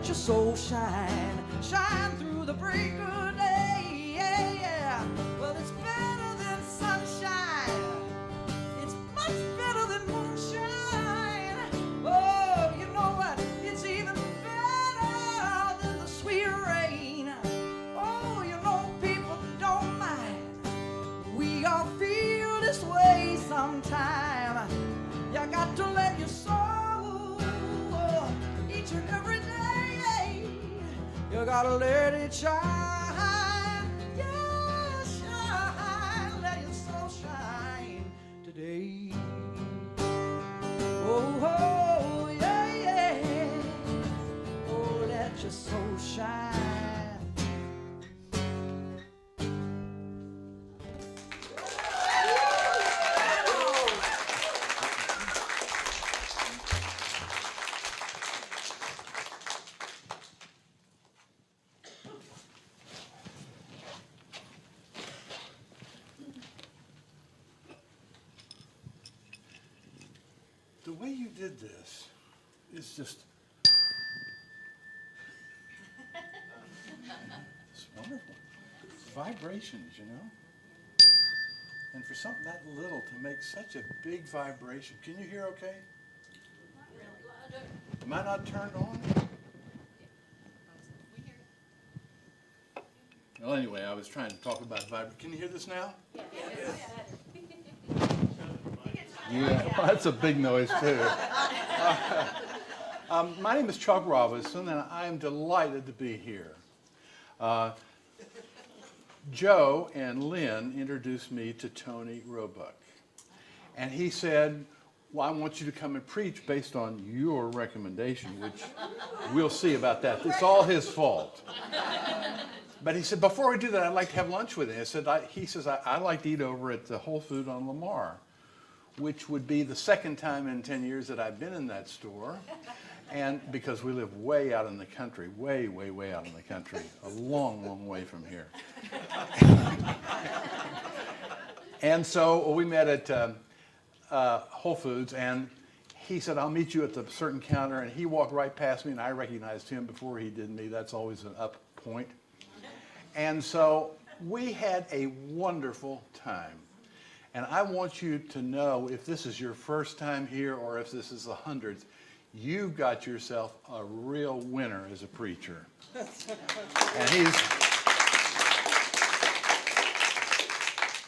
let your soul shine, shine through the break of day. Yeah, yeah. Well, it's better than sunshine. It's much better than moonshine. Oh, you know what? It's even better than the sweet rain. Oh, you know people don't mind. We all feel this way sometime. You got to let your soul each and every day. You gotta let it shine. Yeah, shine. Let your soul shine today. Oh, oh, yeah, yeah. Oh, let your soul shine. The way you did this is just, it's wonderful. Vibrations, you know? And for something that little to make such a big vibration. Can you hear okay? Not really. Am I not turned on? We hear you. Well, anyway, I was trying to talk about vibration. Can you hear this now? Yes. Yeah, well, that's a big noise too. My name is Chuck Robison, and I am delighted to be here. Joe and Lynn introduced me to Tony Roebuck, and he said, well, I want you to come and preach based on your recommendation, which we'll see about that. It's all his fault. But he said, before we do that, I'd like to have lunch with him. He says, I like to eat over at the Whole Food on Lamar, which would be the second time in 10 years that I've been in that store. And because we live way out in the country, way, way, way out in the country, a long, long way from here. And so we met at Whole Foods, and he said, I'll meet you at the certain counter. And he walked right past me, and I recognized him before he did me. That's always an up point. And so we had a wonderful time. And I want you to know, if this is your first time here or if this is the 100th, you've got yourself a real winner as a preacher.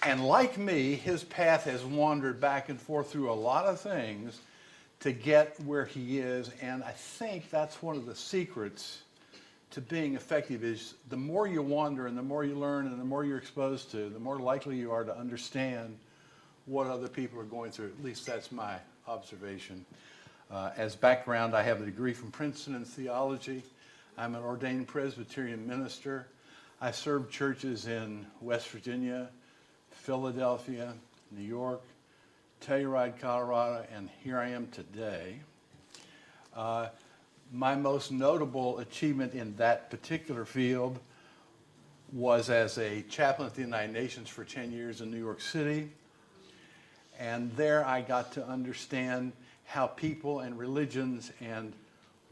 And like me, his path has wandered back and forth through a lot of things to get where he is. And I think that's one of the secrets to being effective is the more you wander and the more you learn and the more you're exposed to, the more likely you are to understand what other people are going through. At least that's my observation. As background, I have a degree from Princeton in theology. I'm an ordained Presbyterian minister. I served churches in West Virginia, Philadelphia, New York, Telluride, Colorado, and here I am today. My most notable achievement in that particular field was as a chaplain at the United Nations for 10 years in New York City. And there I got to understand how people and religions and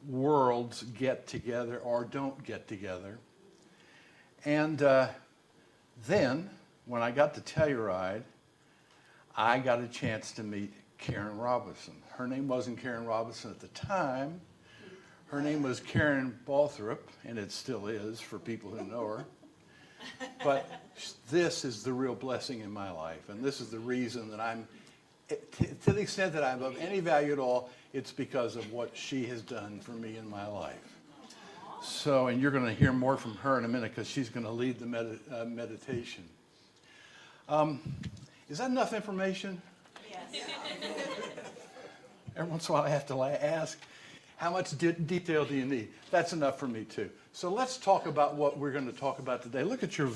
worlds get together or don't get together. And then, when I got to Telluride, I got a chance to meet Karen Robison. Her name wasn't Karen Robison at the time. Her name was Karen Balthrop, and it still is for people who know her. But this is the real blessing in my life, and this is the reason that I'm, to the extent that I'm of any value at all, it's because of what she has done for me in my life. So, and you're going to hear more from her in a minute because she's going to lead the meditation. Is that enough information? Yes. Every once in a while I have to ask, how much detail do you need? That's enough for me too. So let's talk about what we're going to talk about today. Look at your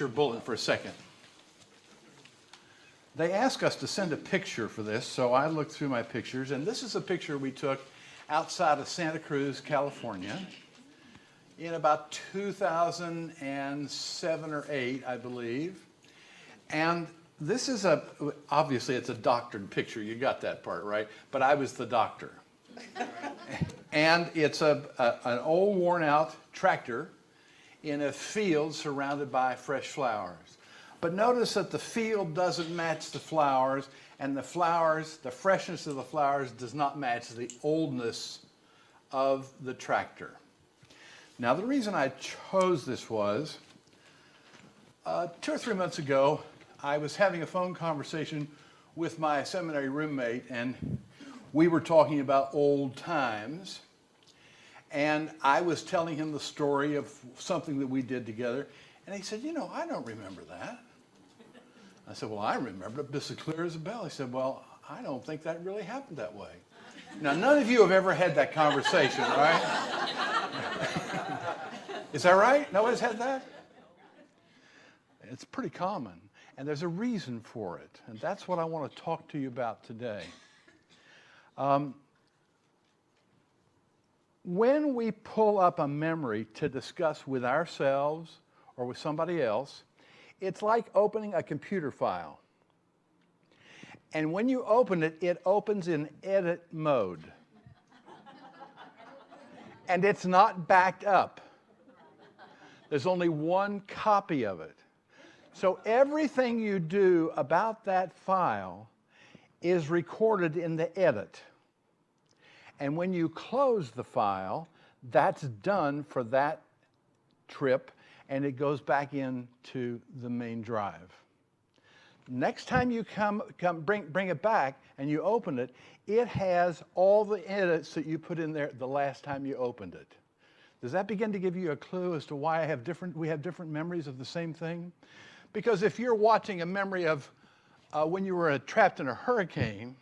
bullet for a second. They asked us to send a picture for this, so I looked through my pictures, and this is a picture we took outside of Santa Cruz, California, in about 2007 or 8, I believe. And this is obviously it's a doctored picture. You got that part, right? But I was the doctor. And it's an old worn out tractor in a field surrounded by fresh flowers. But notice that the field doesn't match the flowers, and the flowers, the freshness of the flowers does not match the oldness of the tractor. Now, the reason I chose this was 2 or 3 months ago, I was having a phone conversation with my seminary roommate, and we were talking about old times. And I was telling him the story of something that we did together. And he said, you know, I don't remember that. I said, well, I remember it just as clear as a bell. He said, well, I don't think that really happened that way. Now, none of you have ever had that conversation, right? Is that right? Nobody's had that? It's pretty common. And there's a reason for it. And that's what I want to talk to you about today. When we pull up a memory to discuss with ourselves or with somebody else, it's like opening a computer file. And when you open it, it opens in edit mode. And it's not backed up. There's only one copy of it. So everything you do about that file is recorded in the edit. And when you close the file, that's done for that trip, and it goes back into the main drive. Next time you bring it back and you open it, it has all the edits that you put in there the last time you opened it. Does that begin to give you a clue as to why we have different memories of the same thing? Because if you're watching a memory of when you were trapped in a hurricane,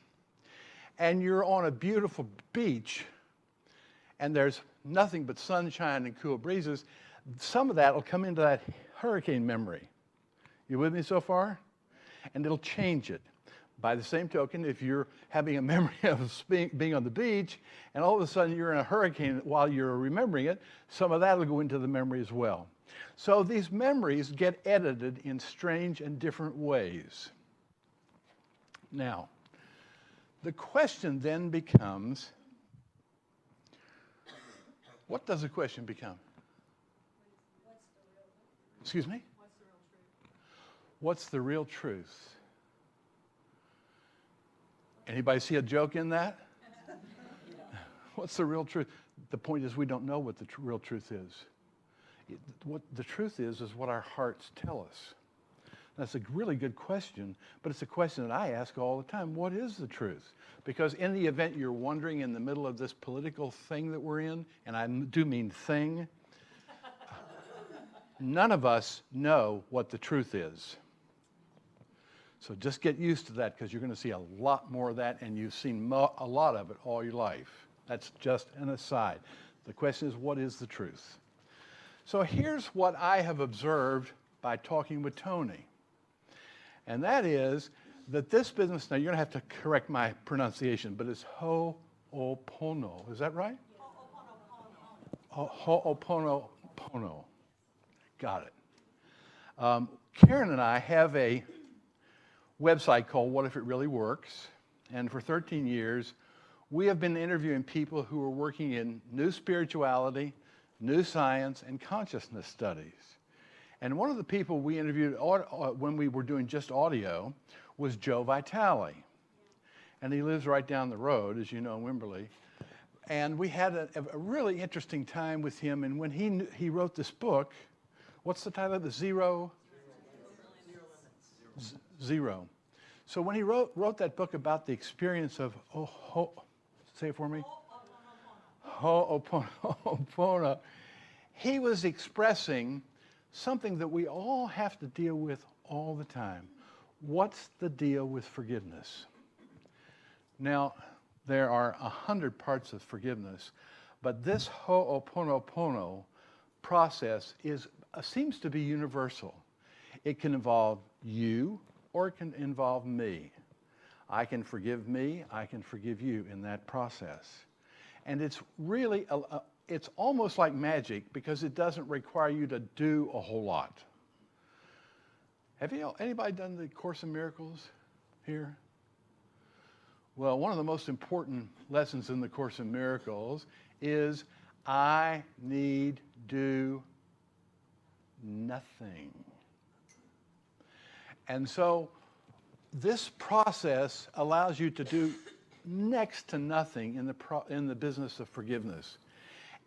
and you're on a beautiful beach, and there's nothing but sunshine and cool breezes, some of that will come into that hurricane memory. You with me so far? And it'll change it. By the same token, if you're having a memory of being on the beach, and all of a sudden you're in a hurricane while you're remembering it, some of that will go into the memory as well. So these memories get edited in strange and different ways. Now, the question then becomes, what does the question become? Excuse me? What's the real truth? Anybody see a joke in that? What's the real truth? The point is we don't know what the real truth is. What the truth is what our hearts tell us. That's a really good question, but it's a question that I ask all the time. What is the truth? Because in the event you're wondering in the middle of this political thing that we're in, and I do mean thing, none of us know what the truth is. So just get used to that, because you're going to see a lot more of that, and you've seen a lot of it all your life. That's just an aside. The question is, what is the truth? So here's what I have observed by talking with Tony. And that is that this business, now you're going to have to correct my pronunciation, but it's Ho'opono. Is that right? Ho'oponopono. Got it. Karen and I have a website called What If It Really Works? And for 13 years, we have been interviewing people who are working in new spirituality, new science, and consciousness studies. And one of the people we interviewed when we were doing just audio was Joe Vitale. And he lives right down the road, as you know, in Wimberley. And we had a really interesting time with him. And when he wrote this book, what's the title of it? Zero? Zero. So when he wrote that book about the experience of, say it for me? Ho'opono. He was expressing something that we all have to deal with all the time. What's the deal with forgiveness? Now, there are 100 parts of forgiveness, but this Ho'oponopono process seems to be universal. It can involve you, or it can involve me. I can forgive me, I can forgive you in that process. And it's really, it's almost like magic, because it doesn't require you to do a whole lot. Have anybody done the Course in Miracles here? Well, one of the most important lessons in the Course in Miracles is I need do nothing. And so this process allows you to do next to nothing in the business of forgiveness.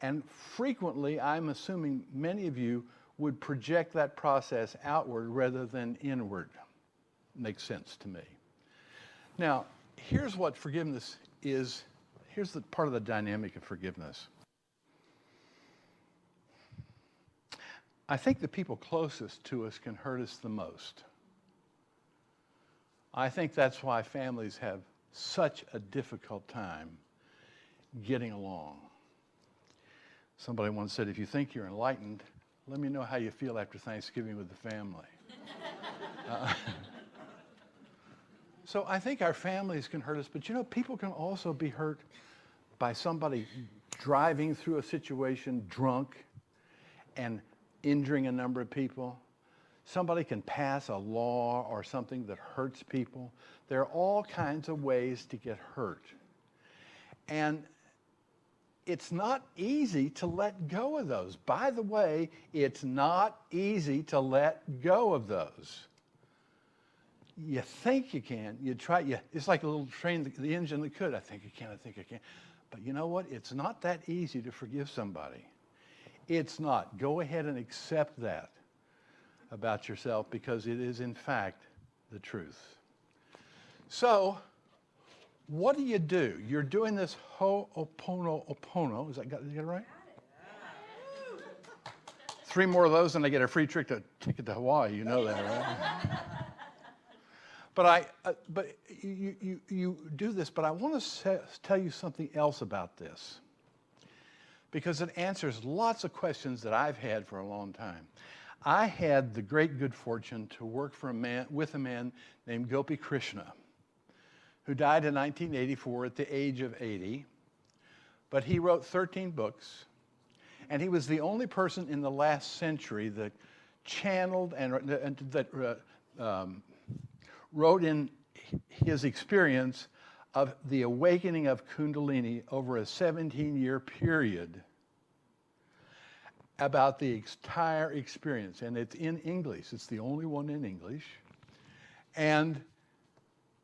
And frequently, I'm assuming many of you would project that process outward rather than inward. Makes sense to me. Now, here's what forgiveness is. Here's the part of the dynamic of forgiveness. I think the people closest to us can hurt us the most. I think that's why families have such a difficult time getting along. Somebody once said, if you think you're enlightened, let me know how you feel after Thanksgiving with the family. So I think our families can hurt us, but you know, people can also be hurt by somebody driving through a situation drunk and injuring a number of people. Somebody can pass a law or something that hurts people. There are all kinds of ways to get hurt. And it's not easy to let go of those. By the way, it's not easy to let go of those. You think you can. You try. It's like a little train, the engine that could. I think I can. I think I can. But you know what? It's not that easy to forgive somebody. It's not. Go ahead and accept that about yourself because it is, in fact, the truth. So, what do? You're doing this Ho'oponopono. Is that got it right? 3 more of those and I get a free ticket to Hawaii. You know that, right? But you do this, but I want to tell you something else about this because it answers lots of questions that I've had for a long time. I had the great good fortune to work with a man named Gopi Krishna, who died in 1984 at the age of 80, but he wrote 13 books, and he was the only person in the last century that channeled and wrote in his experience of the awakening of Kundalini over a 17-year period about the entire experience. And it's in English. It's the only one in English. And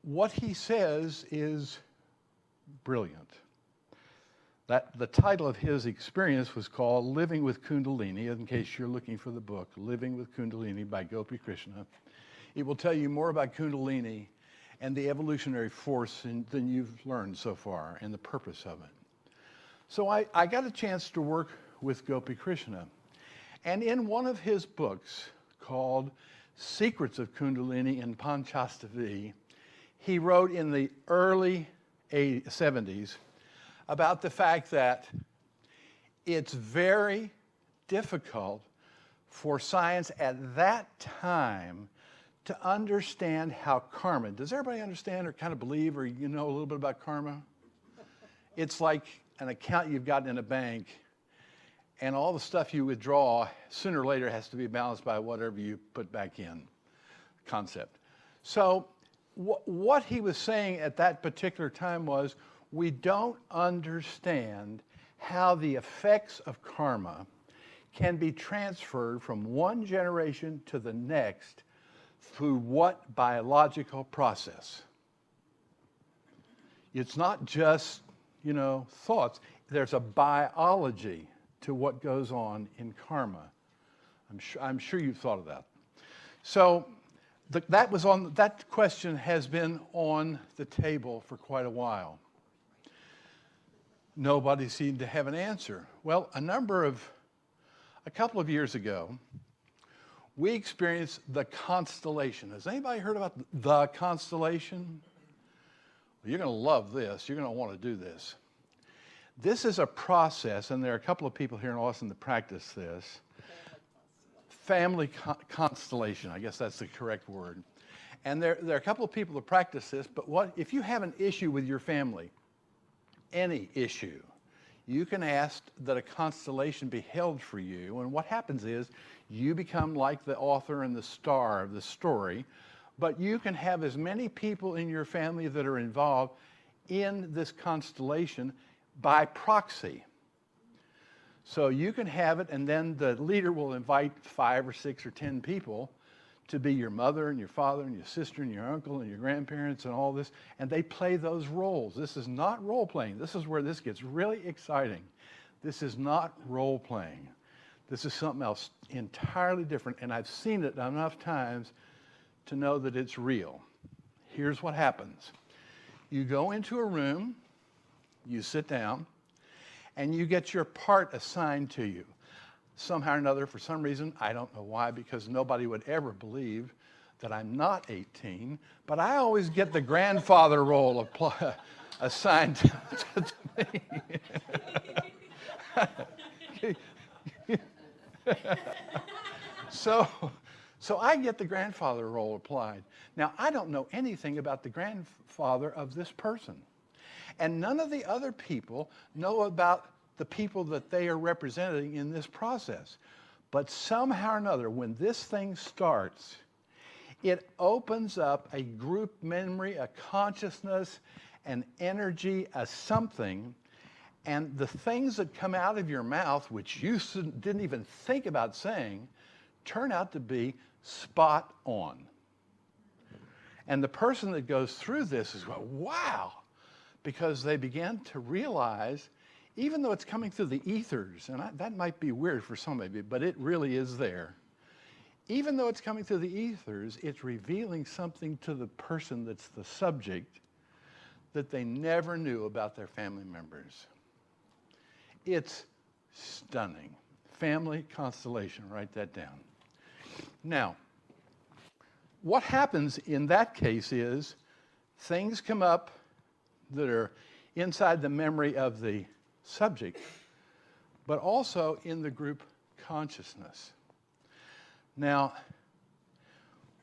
what he says is brilliant. The title of his experience was called Living with Kundalini, in case you're looking for the book, Living with Kundalini by Gopi Krishna. It will tell you more about Kundalini and the evolutionary force than you've learned so far and the purpose of it. So I got a chance to work with Gopi Krishna. And in one of his books called Secrets of Kundalini in Panchastavi, he wrote in the early 70s about the fact that it's very difficult for science at that time to understand how karma, does everybody understand or kind of believe or you know a little bit about karma? It's like an account you've got in a bank and all the stuff you withdraw sooner or later has to be balanced by whatever you put back in, concept. So what he was saying at that particular time was we don't understand how the effects of karma can be transferred from one generation to the next through what biological process? It's not just, thoughts. There's a biology to what goes on in karma. I'm sure you've thought of that. So that question has been on the table for quite a while. Nobody seemed to have an answer. Well, a couple of years ago, we experienced the constellation. Has anybody heard about the constellation? Well, you're going to love this. You're going to want to do this. This is a process, and there are a couple of people here in Austin that practice this. Family constellation, I guess that's the correct word. And there are a couple of people that practice this, but if you have an issue with your family, any issue, you can ask that a constellation be held for you, and what happens is you become like the author and the star of the story, but you can have as many people in your family that are involved in this constellation by proxy. So you can have it, and then the leader will invite 5 or 6 or 10 people to be your mother and your father and your sister and your uncle and your grandparents and all this, and they play those roles. This is not role playing. This is where this gets really exciting. This is not role playing. This is something else entirely different, and I've seen it enough times to know that it's real. Here's what happens. You go into a room, you sit down, and you get your part assigned to you. Somehow or another, for some reason, I don't know why, because nobody would ever believe that I'm not 18, but I always get the grandfather role assigned to me. So I get the grandfather role applied. Now, I don't know anything about the grandfather of this person. And none of the other people know about the people that they are representing in this process. But somehow or another, when this thing starts, it opens up a group memory, a consciousness, an energy, a something, and the things that come out of your mouth, which you didn't even think about saying, turn out to be spot on. And the person that goes through this is going, wow, because they begin to realize, even though it's coming through the ethers, and that might be weird for some of you, but it really is there. Even though it's coming through the ethers, it's revealing something to the person that's the subject that they never knew about their family members. It's stunning. Family constellation, write that down. Now, what happens in that case is things come up that are inside the memory of the subject, but also in the group consciousness. Now,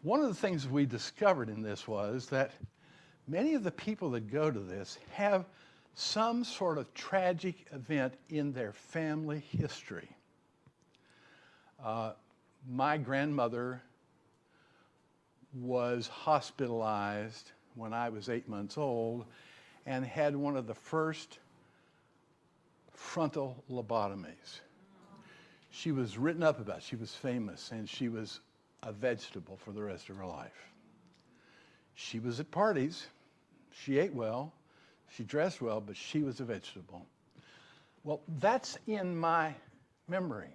one of the things we discovered in this was that many of the people that go to this have some sort of tragic event in their family history. My grandmother was hospitalized when I was 8 months old and had one of the first frontal lobotomies. She was written up about, she was famous, and she was a vegetable for the rest of her life. She was at parties, she ate well, she dressed well, but she was a vegetable. Well, that's in my memory.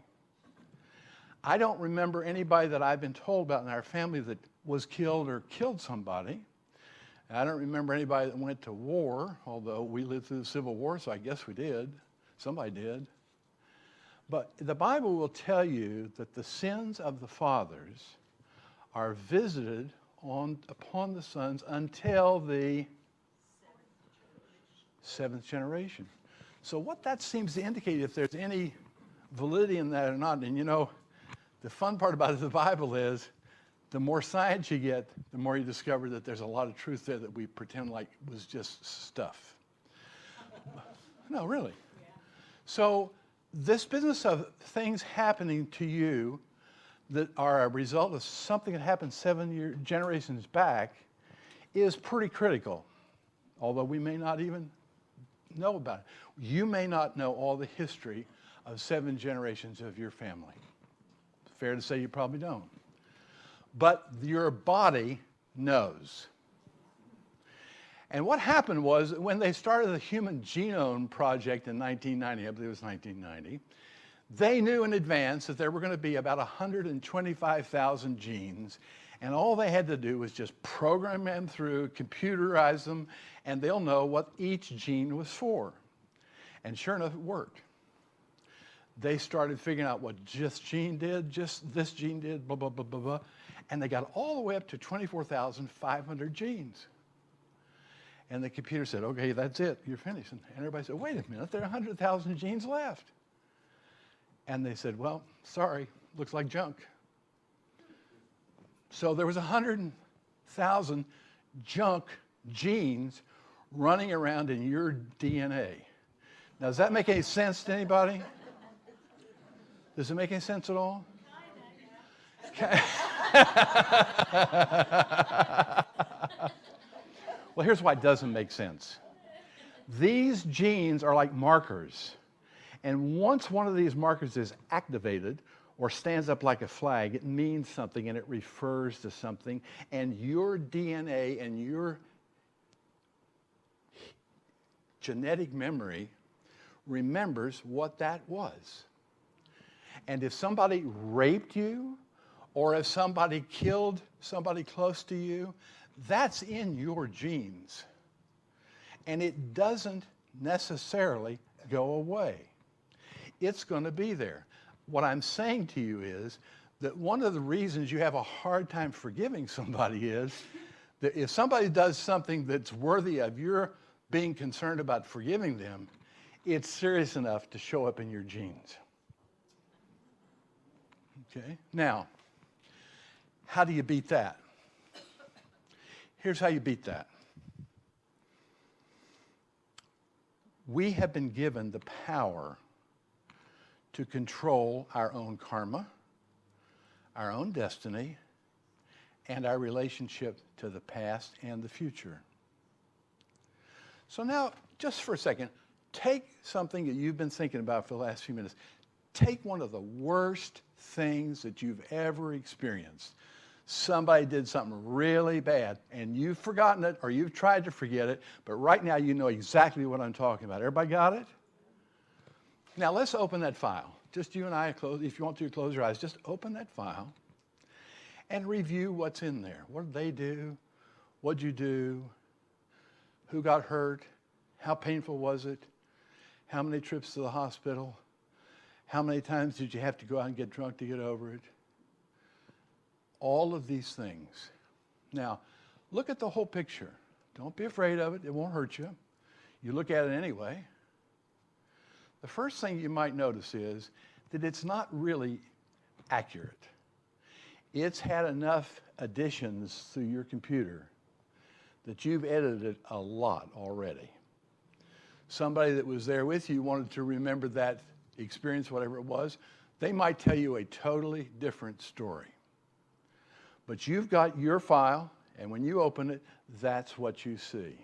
I don't remember anybody that I've been told about in our family that was killed or killed somebody. I don't remember anybody that went to war, although we lived through the Civil War, so I guess we did. Somebody did. But the Bible will tell you that the sins of the fathers are visited upon the sons until the seventh generation. So what that seems to indicate, if there's any validity in that or not, and you know, the fun part about the Bible is the more science you get, the more you discover that there's a lot of truth there that we pretend like was just stuff. No, really. Yeah. So this business of things happening to you that are a result of something that happened 7 generations back is pretty critical, although we may not even know about it. You may not know all the history of 7 generations of your family. Fair to say you probably don't. But your body knows. And what happened was when they started the Human Genome Project in 1990, I believe it was 1990, they knew in advance that there were going to be about 125,000 genes, and all they had to do was just program them through, computerize them, and they'll know what each gene was for. And sure enough, it worked. They started figuring out what just gene did, just this gene did, blah, blah, blah, blah, blah. And they got all the way up to 24,500 genes. And the computer said, okay, that's it, you're finished. And everybody said, wait a minute, there are 100,000 genes left. And they said, well, sorry, looks like junk. So there was 100,000 junk genes running around in your DNA. Now, does that make any sense to anybody? Does it make any sense at all? Well, here's why it doesn't make sense. These genes are like markers. And once one of these markers is activated or stands up like a flag, it means something and it refers to something. And your DNA and your genetic memory remembers what that was. And if somebody raped you, or if somebody killed somebody close to you, that's in your genes. And it doesn't necessarily go away. It's going to be there. What I'm saying to you is that one of the reasons you have a hard time forgiving somebody is that if somebody does something that's worthy of your being concerned about forgiving them, it's serious enough to show up in your genes. Okay? Now, how do you beat that? Here's how you beat that. We have been given the power to control our own karma, our own destiny, and our relationship to the past and the future. So now, just for a second, take something that you've been thinking about for the last few minutes. Take one of the worst things that you've ever experienced. Somebody did something really bad, and you've forgotten it, or you've tried to forget it, but right now you know exactly what I'm talking about. Everybody got it? Now let's open that file. Just you and I, if you want to, close your eyes. Just open that file and review what's in there. What did they do? What did you do? Who got hurt? How painful was it? How many trips to the hospital? How many times did you have to go out and get drunk to get over it? All of these things. Now, look at the whole picture. Don't be afraid of it. It won't hurt you. You look at it anyway. The first thing you might notice is that it's not really accurate. It's had enough additions through your computer that you've edited a lot already. Somebody that was there with you wanted to remember that experience, whatever it was, they might tell you a totally different story. But you've got your file, and when you open it, that's what you see.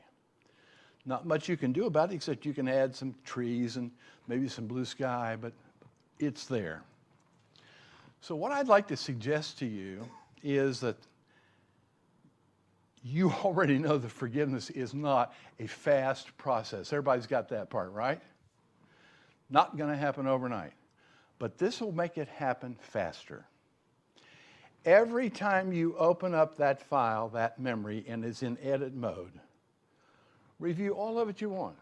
Not much you can do about it, except you can add some trees and maybe some blue sky, but it's there. So what I'd like to suggest to you is that you already know that forgiveness is not a fast process. Everybody's got that part, right? Not going to happen overnight. But this will make it happen faster. Every time you open up that file, that memory, and it's in edit mode, review all of it you want.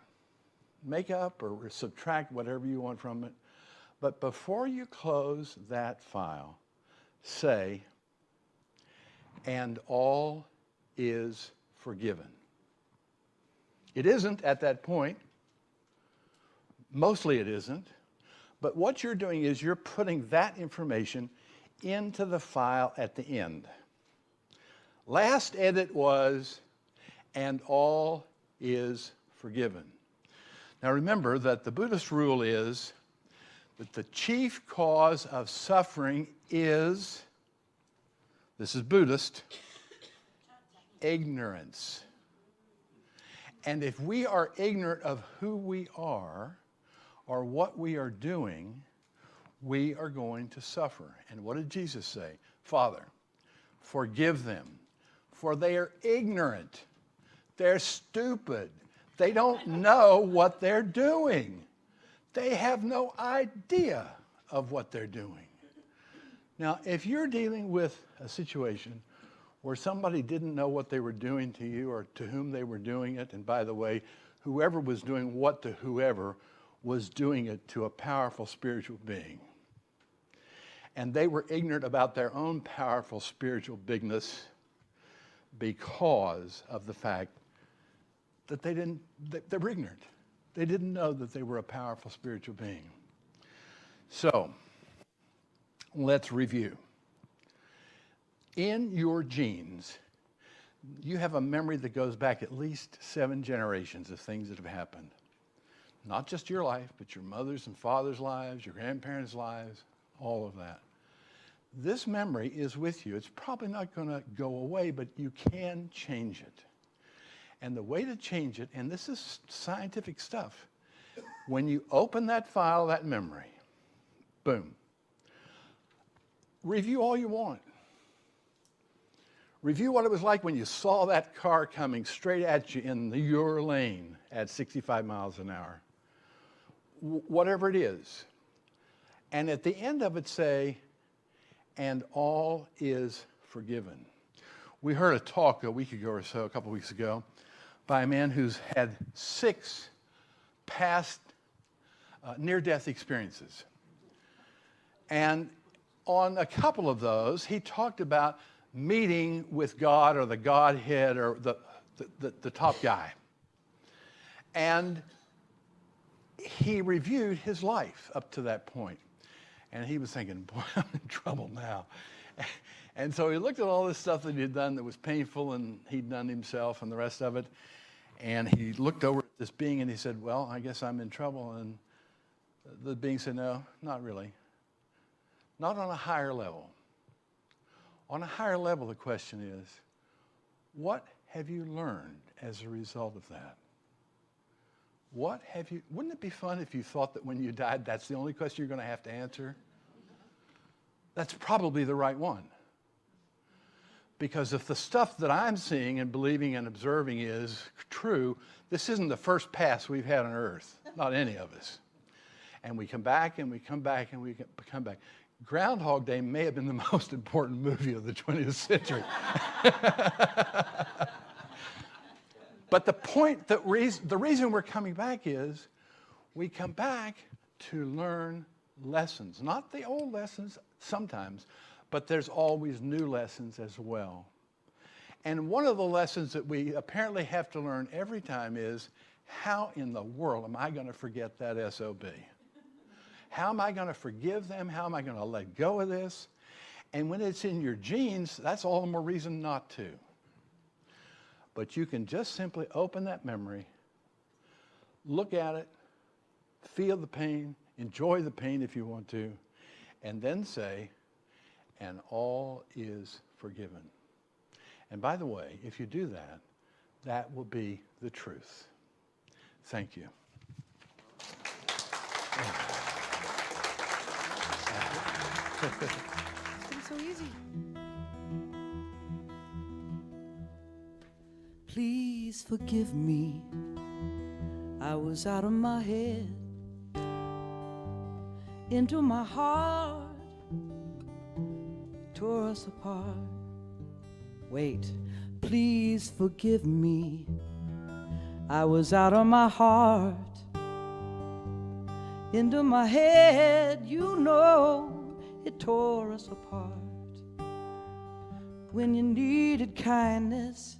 Make up or subtract whatever you want from it. But before you close that file, say, "And all is forgiven." It isn't at that point. Mostly it isn't. But what you're doing is you're putting that information into the file at the end. Last edit was, "And all is forgiven." Now remember that the Buddhist rule is that the chief cause of suffering is, this is Buddhist, ignorance. And if we are ignorant of who we are or what we are doing, we are going to suffer. And what did Jesus say? "Father, forgive them, for they are ignorant. They're stupid. They don't know what they're doing. They have no idea of what they're doing." Now, if you're dealing with a situation where somebody didn't know what they were doing to you or to whom they were doing it, and by the way, whoever was doing what to whoever was doing it to a powerful spiritual being, and they were ignorant about their own powerful spiritual bigness because of the fact that they were ignorant. They didn't know that they were a powerful spiritual being. So, let's review. In your genes, you have a memory that goes back at least 7 generations of things that have happened. Not just your life, but your mother's and father's lives, your grandparents' lives, all of that. This memory is with you. It's probably not going to go away, but you can change it. And the way to change it, and this is scientific stuff, when you open that file, that memory, boom, review all you want. Review what it was like when you saw that car coming straight at you in your lane at 65 miles an hour. Whatever it is. And at the end of it say, and all is forgiven. We heard a talk a week ago or so, a couple weeks ago, by a man who's had 6 past near-death experiences. And on a couple of those, he talked about meeting with God or the Godhead or the top guy. And he reviewed his life up to that point. And he was thinking, boy, I'm in trouble now. And so he looked at all this stuff that he'd done that was painful and he'd done himself and the rest of it. And he looked over at this being and he said, well, I guess I'm in trouble. And the being said, no, not really. Not on a higher level. On a higher level, the question is, what have you learned as a result of that? Wouldn't it be fun if you thought that when you died, that's the only question you're going to have to answer? That's probably the right one. Because if the stuff that I'm seeing and believing and observing is true, this isn't the first pass we've had on earth, not any of us. And we come back and we come back and we come back. Groundhog Day may have been the most important movie of the 20th century. But the point, the reason we're coming back is we come back to learn lessons. Not the old lessons sometimes, but there's always new lessons as well. And one of the lessons that we apparently have to learn every time is, how in the world am I going to forget that SOB? How am I going to forgive them? How am I going to let go of this? And when it's in your genes, that's all the more reason not to. But you can just simply open that memory, look at it, feel the pain, enjoy the pain if you want to, and then say, and all is forgiven. And by the way, if you do that, that will be the truth. Thank you. It's so easy. Please forgive me. I was out of my head, into my heart, tore us apart. Wait, please forgive me. I was out of my heart, into my head, you know, it tore us apart. When you needed kindness,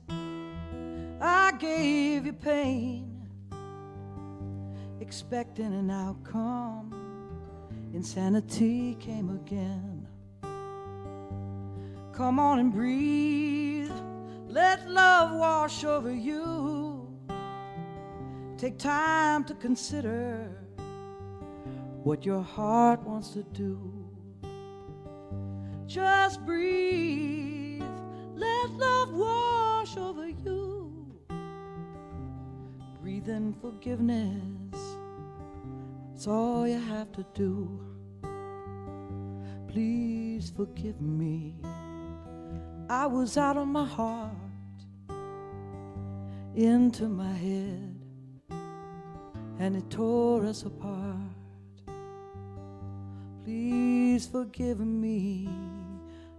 I gave you pain, expecting an outcome. Insanity came again. Come on and breathe. Let love wash over you. Take time to consider what your heart wants to do. Just breathe. Let love wash over you. Breathe in forgiveness. It's all you have to do. Please forgive me. I was out of my heart, into my head, and it tore us apart. Please forgive me.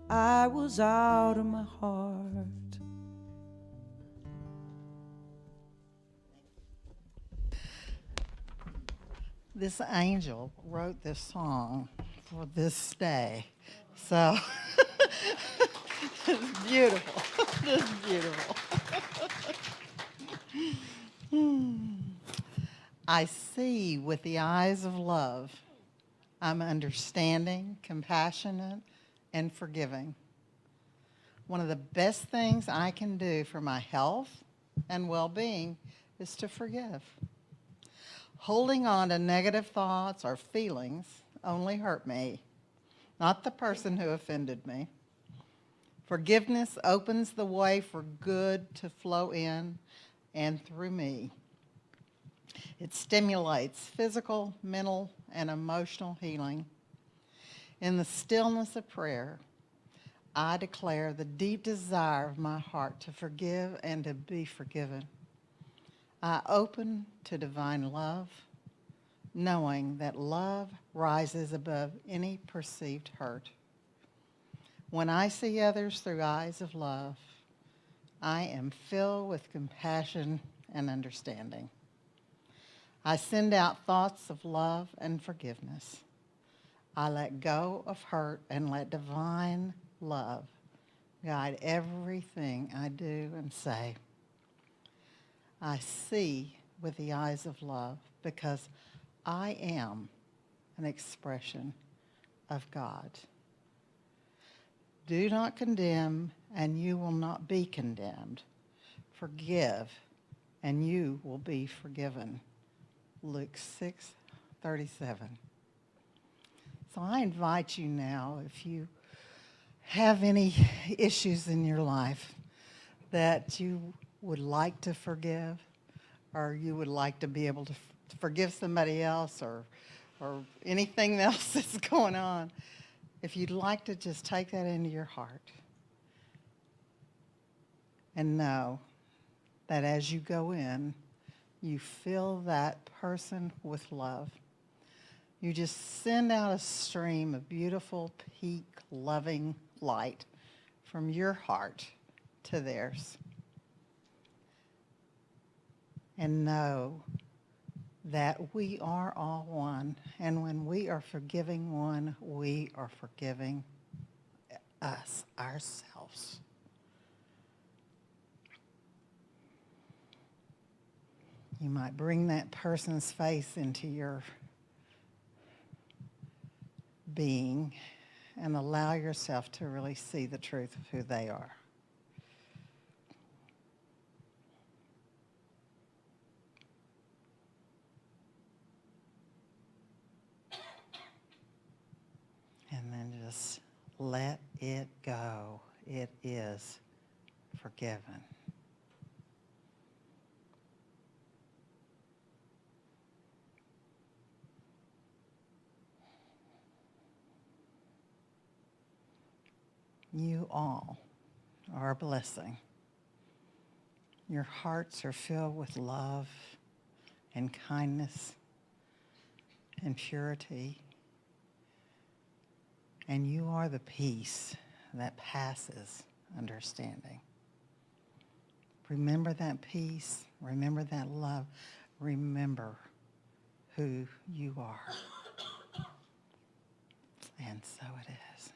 I was out of my heart. This angel wrote this song for this day. So it's beautiful. It's beautiful. I see with the eyes of love. I'm understanding, compassionate, and forgiving. One of the best things I can do for my health and well-being is to forgive. Holding on to negative thoughts or feelings only hurt me, not the person who offended me. Forgiveness opens the way for good to flow in and through me. It stimulates physical, mental, and emotional healing. In the stillness of prayer, I declare the deep desire of my heart to forgive and to be forgiven. I open to divine love, knowing that love rises above any perceived hurt. When I see others through eyes of love, I am filled with compassion and understanding. I send out thoughts of love and forgiveness. I let go of hurt and let divine love guide everything I do and say. I see with the eyes of love because I am an expression of God. Do not condemn, and you will not be condemned. Forgive, and you will be forgiven. Luke 6:37. So I invite you now, if you have any issues in your life that you would like to forgive, or you would like to be able to forgive somebody else, or anything else that's going on, if you'd like to just take that into your heart and know that as you go in, you fill that person with love. You just send out a stream of beautiful, peak, loving light from your heart to theirs. And know that we are all one. And when we are forgiving one, we are forgiving us, ourselves. You might bring that person's face into your being and allow yourself to really see the truth of who they are. And then just let it go. It is forgiven. You all are a blessing. Your hearts are filled with love and kindness and purity. And you are the peace that passes understanding. Remember that peace. Remember that love. Remember who you are. And so it is.